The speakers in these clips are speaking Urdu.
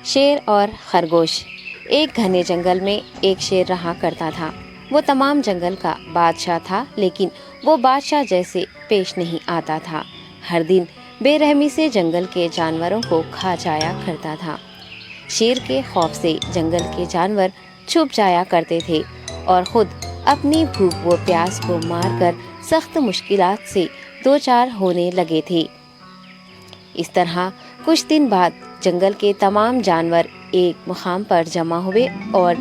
شیر اور خرگوش۔ ایک گھنے جنگل میں ایک شیر رہا کرتا تھا۔ وہ تمام جنگل کا بادشاہ تھا، لیکن وہ بادشاہ جیسے پیش نہیں آتا تھا۔ ہر دن بے رحمی سے جنگل کے جانوروں کو کھا جایا کرتا تھا۔ شیر کے خوف سے جنگل کے جانور چھپ جایا کرتے تھے اور خود اپنی بھوک و پیاس کو مار کر سخت مشکلات سے دوچار ہونے لگے تھے۔ اس طرح کچھ دن بعد جنگل کے تمام جانور ایک مقام پر جمع ہوئے اور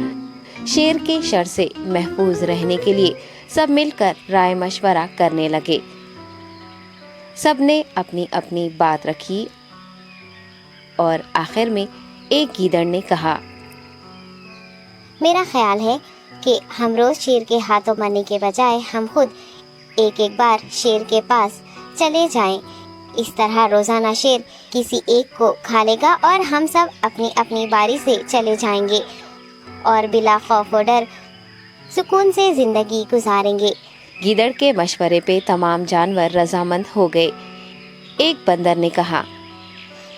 شیر کے شر سے محفوظ رہنے کے لیے سب مل کر رائے مشورہ کرنے لگے۔ سب نے اپنی اپنی بات رکھی اور آخر میں ایک گیدڑ نے کہا، میرا خیال ہے کہ ہم روز شیر کے ہاتھوں مرنے کے بجائے ہم خود ایک بار شیر کے پاس چلے جائیں۔ اس طرح روزانہ شیر کسی ایک کو کھا لے گا اور ہم سب اپنی اپنی باری سے چلے جائیں گے اور بلا خوف و ڈر سکون سے زندگی گزاریں گے۔ گیدڑ کے مشورے پہ تمام جانور رضامند ہو گئے۔ ایک بندر نے کہا،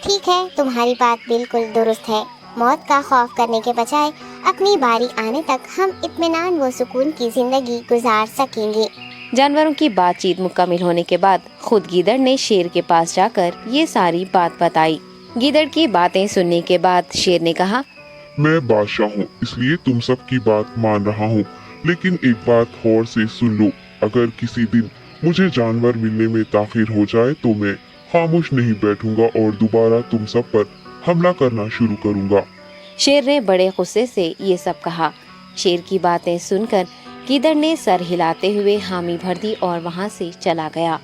ٹھیک ہے، تمہاری بات بالکل درست ہے۔ موت کا خوف کرنے کے بجائے اپنی باری آنے تک ہم اطمینان و سکون کی زندگی گزار سکیں گے۔ جانوروں کی بات چیت مکمل ہونے کے بعد خود گیدڑ نے شیر کے پاس جا کر یہ ساری بات بتائی۔ گیدڑ کی باتیں سننے کے بعد شیر نے کہا، میں بادشاہ ہوں، اس لیے تم سب کی بات مان رہا ہوں، لیکن ایک بات غور سے سن لو۔ اگر کسی دن مجھے جانور ملنے میں تاخیر ہو جائے تو میں خاموش نہیں بیٹھوں گا اور دوبارہ تم سب پر حملہ کرنا شروع کروں گا۔ شیر نے بڑے غصے سے یہ سب کہا۔ شیر کی باتیں سن کر گیدڑ نے سر ہلاتے ہوئے حامی بھر دی اور وہاں سے چلا گیا۔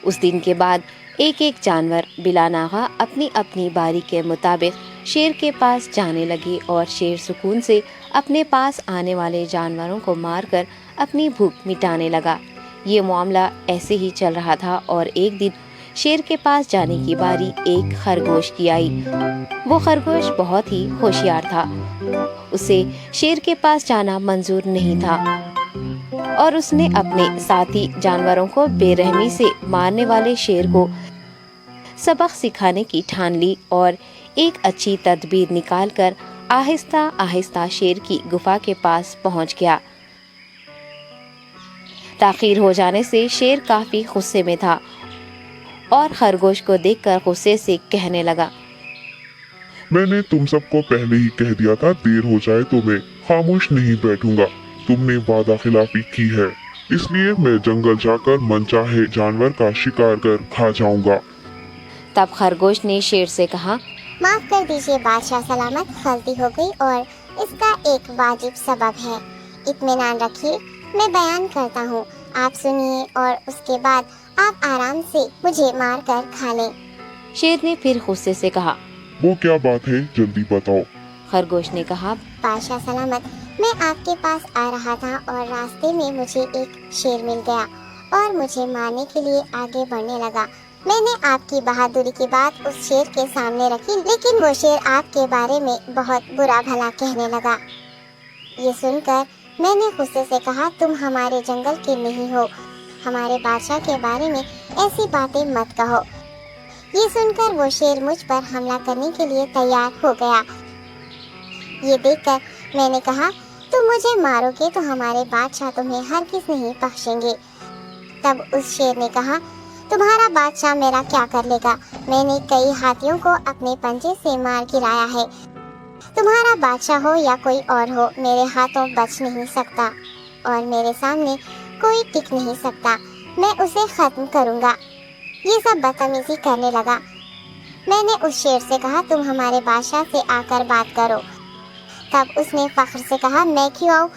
اس دن کے بعد ایک ایک جانور بلا ناغہ اپنی اپنی باری کے مطابق شیر کے پاس جانے لگے اور شیر سکون سے اپنے پاس آنے والے جانوروں کو مار کر اپنی بھوک مٹانے لگا۔ یہ معاملہ ایسے ہی چل رہا تھا اور ایک دن شیر کے پاس جانے کی باری ایک خرگوش کی آئی۔ وہ خرگوش بہت ہی ہوشیار تھا۔ اسے شیر کے پاس جانا منظور نہیں تھا اور اس نے اپنے ساتھی جانوروں کو بے رحمی سے مارنے والے شیر کو سبق سکھانے کی ٹھان لی اور ایک اچھی تدبیر نکال کر آہستہ آہستہ شیر کی گفا کے پاس پہنچ گیا۔ تاخیر ہو جانے سے شیر کافی غصے میں تھا اور خرگوش کو دیکھ کر غصے سے کہنے لگا، میں نے تم سب کو پہلے ہی کہہ دیا تھا، دیر ہو جائے تو میں خاموش نہیں بیٹھوں گا۔ تم نے وعدہ خلافی کی ہے، اس لیے میں جنگل جا کر من چاہے جانور کا شکار کر کھا جاؤں گا۔ تب خرگوش نے شیر سے کہا، معاف کر دیجیے بادشاہ سلامت، غلطی ہو گئی اور اس کا ایک واجب سبب ہے۔ اطمینان رکھیے، میں بیان کرتا ہوں، آپ سنیے اور اس کے بعد آپ آرام سے مجھے مار کر کھا لیں۔ شیر نے پھر غصے سے کہا، وہ کیا بات ہے، جلدی بتاؤ۔ خرگوش نے کہا، بادشاہ سلامت، میں آپ کے پاس آ رہا تھا اور راستے میں مجھے ایک شیر مل گیا اور مجھے مارنے کے لیے آگے بڑھنے لگا۔ میں نے آپ کی بہادری کی بات اس شیر کے سامنے رکھی، لیکن وہ شیر آپ کے بارے میں بہت برا بھلا کہنے لگا۔ یہ سن کر میں نے غصے سے کہا، تم ہمارے جنگل کے نہیں ہو، ہمارے بادشاہ کے بارے میں ایسی باتیں مت کہو۔ یہ سن کر وہ شیر مجھ پر حملہ کرنے کے لیے تیار ہو گیا۔ یہ دیکھ کر میں نے کہا، تم مجھے مارو گے تو ہمارے بادشاہ تمہیں ہرگز نہیں بخشیں گے۔ تب اس شیر نے کہا، تمہارا بادشاہ میرا کیا کر لے گا؟ میں نے کئی ہاتھیوں کو اپنے پنجے سے مار گرایا ہے، تمہارا بادشاہ ہو یا کوئی اور ہو، میرے ہاتھوں بچ نہیں سکتا اور میرے سامنے کوئی ٹک نہیں سکتا، میں اسے ختم کروں گا۔ یہ سب بدتمیزی کرنے لگا۔ میں نے اس شیر سے کہا، تم ہمارے بادشاہ سے آ کر بات کرو۔ تب اس نے فخر سے کہا، میں کیوں آؤں؟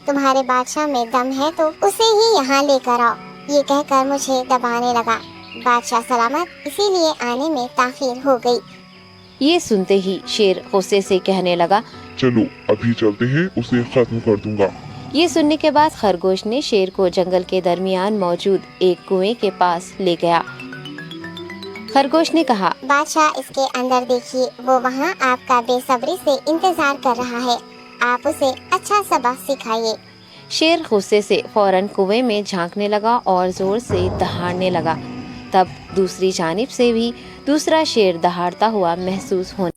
تمہارے بادشاہ میں دم ہے تو اسے ہی یہاں لے کر آؤ۔ یہ کہہ کر مجھے دبانے لگا۔ بادشاہ سلامت، اسی لیے آنے میں تاخیر ہو گئی۔ یہ سنتے ہی شیر غصے سے کہنے لگا، چلو ابھی چلتے ہیں، اسے ختم کر دوں گا۔ یہ سننے کے بعد خرگوش نے شیر کو جنگل کے درمیان موجود ایک کنویں کے پاس لے گیا۔ خرگوش نے کہا، بادشاہ اس کے اندر دیکھیے، وہ وہاں آپ کا بے صبری سے انتظار کر رہا ہے، آپ اسے اچھا سبق سکھائیے۔ شیر غصے سے فوراً کنویں میں جھانکنے لگا اور زور سے دہاڑنے لگا۔ تب دوسری جانب سے بھی دوسرا شیر دہاڑتا ہوا محسوس ہونے